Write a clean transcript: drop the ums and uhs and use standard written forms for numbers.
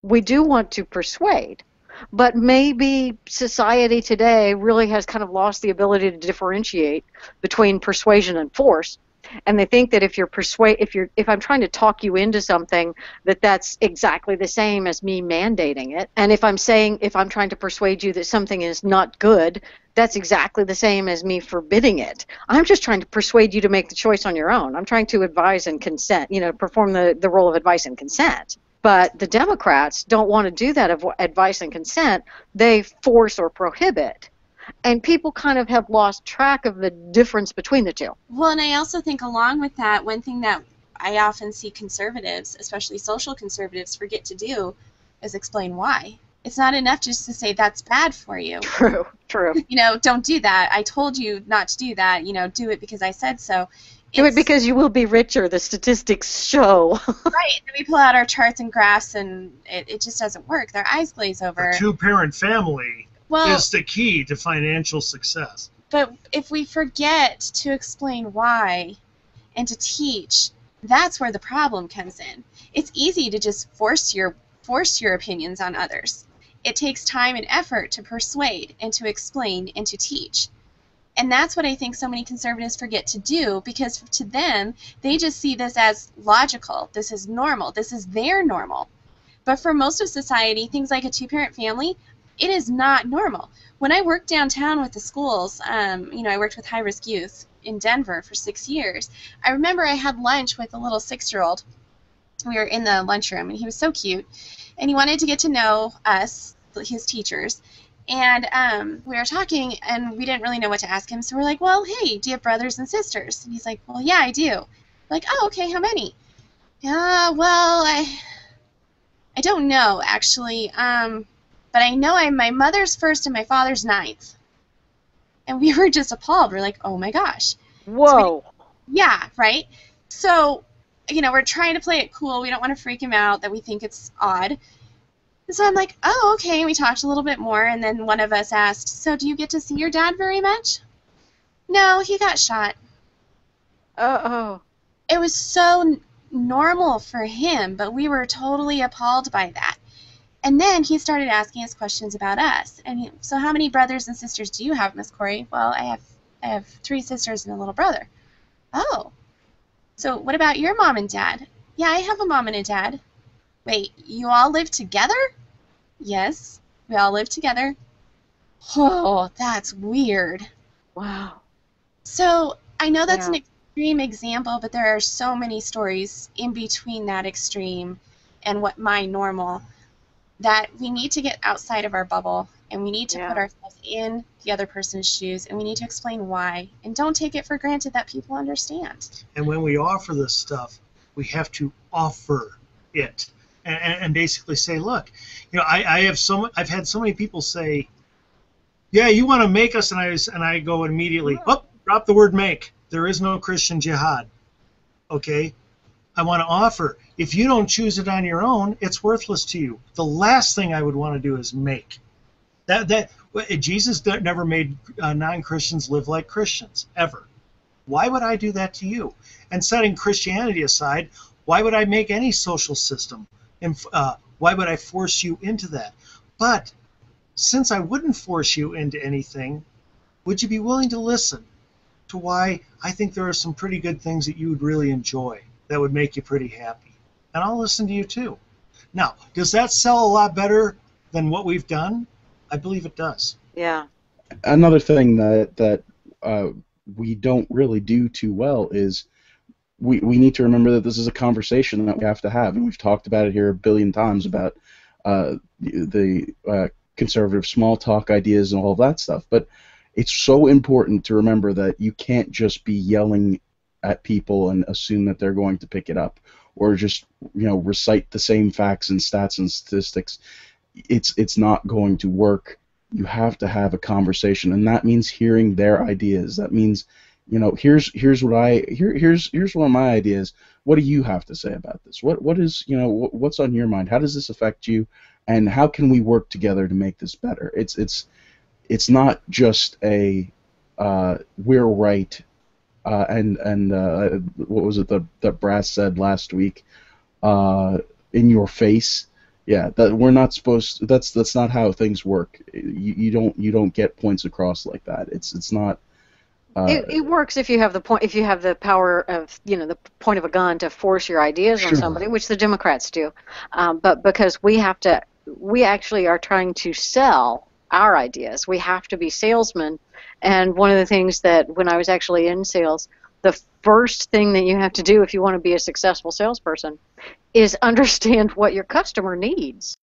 we do want to persuade, but maybe society today really has kind of lost the ability to differentiate between persuasion and force. And they think that if I'm trying to talk you into something, that's exactly the same as me mandating it. And if I'm trying to persuade you that something is not good, that's exactly the same as me forbidding it. I'm just trying to persuade you to make the choice on your own. I'm trying to advise and consent, perform the role of advice and consent. But the Democrats don't want to do that of advice and consent. They force or prohibit. And people kind of have lost track of the difference between the two. Well, and I also think along with that, one thing that I often see conservatives, especially social conservatives, forget to do is explain why. It's not enough just to say that's bad for you. True. Don't do that. I told you not to do that. Do it because I said so. Do it because you will be richer, the statistics show. Right. And we pull out our charts and graphs, and it just doesn't work. Their eyes glaze over. A two-parent family is the key to financial success. But if we forget to explain why and to teach, that's where the problem comes in. It's easy to just force your opinions on others. It takes time and effort to persuade and to explain and to teach. And that's what I think so many conservatives forget to do, because to them, they just see this as logical. This is normal. This is their normal. But for most of society, things like a two-parent family, it is not normal. When I worked downtown with the schools, I worked with high-risk youth in Denver for 6 years. I remember I had lunch with a little 6-year-old. We were in the lunchroom, and he was so cute. And he wanted to get to know us, his teachers. And we were talking, and we didn't really know what to ask him. So we're like, well, hey, do you have brothers and sisters? And he's like, well, yeah, I do. We're like, oh, okay, how many? Well, I don't know, actually. But I know I'm my mother's first and my father's ninth. And we were just appalled. We're like, oh my gosh. Whoa. Yeah, right? So, we're trying to play it cool. We don't want to freak him out that we think it's odd. So I'm like, oh, okay. And we talked a little bit more, and then one of us asked, so do you get to see your dad very much? No, he got shot. Uh-oh. It was so normal for him, but we were totally appalled by that. And then he started asking us questions about us. And so how many brothers and sisters do you have, Miss Corey? Well, I have 3 sisters and a little brother. Oh. So what about your mom and dad? Yeah, I have a mom and a dad. Wait, you all live together? Yes, we all live together. Oh, that's weird. Wow. So I know that's an extreme example, but there are so many stories in between that extreme and what my normal, that we need to get outside of our bubble, and we need to put ourselves in the other person's shoes, and we need to explain why, and don't take it for granted that people understand. And when we offer this stuff, we have to offer it, and basically say, look, I've had so many people say, yeah, you want to make us, and I go immediately, drop the word make. There is no Christian jihad. Okay? I want to offer. If you don't choose it on your own, it's worthless to you. The last thing I would want to do is make. Jesus never made non-Christians live like Christians, ever. Why would I do that to you? And setting Christianity aside, why would I make any social system? And why would I force you into that? But since I wouldn't force you into anything, would you be willing to listen to why I think there are some pretty good things that you would really enjoy that would make you pretty happy? And I'll listen to you too. Now, does that sell a lot better than what we've done? I believe it does. Yeah. Another thing that we don't really do too well is we need to remember that this is a conversation that we have to have, and we've talked about it here a billion times about the conservative small talk ideas and all of that stuff. But it's so important to remember that you can't just be yelling at people and assume that they're going to pick it up, or just recite the same facts and stats and statistics. It's not going to work. You have to have a conversation, and that means hearing their ideas. That means, here's one of my ideas. What do you have to say about this? What is what's on your mind? How does this affect you? And how can we work together to make this better? It's not just a we're right. And what was it that Brass said last week? In your face. Yeah, that we're not supposed to, that's not how things work. You don't get points across like that. It's not It works if you have the point, if you have the power of, the point of a gun to force your ideas on sure. somebody, which the Democrats do. But because we actually are trying to sell our ideas. We have to be salesmen. And one of the things that when I was actually in sales, the first thing that you have to do if you want to be a successful salesperson is understand what your customer needs.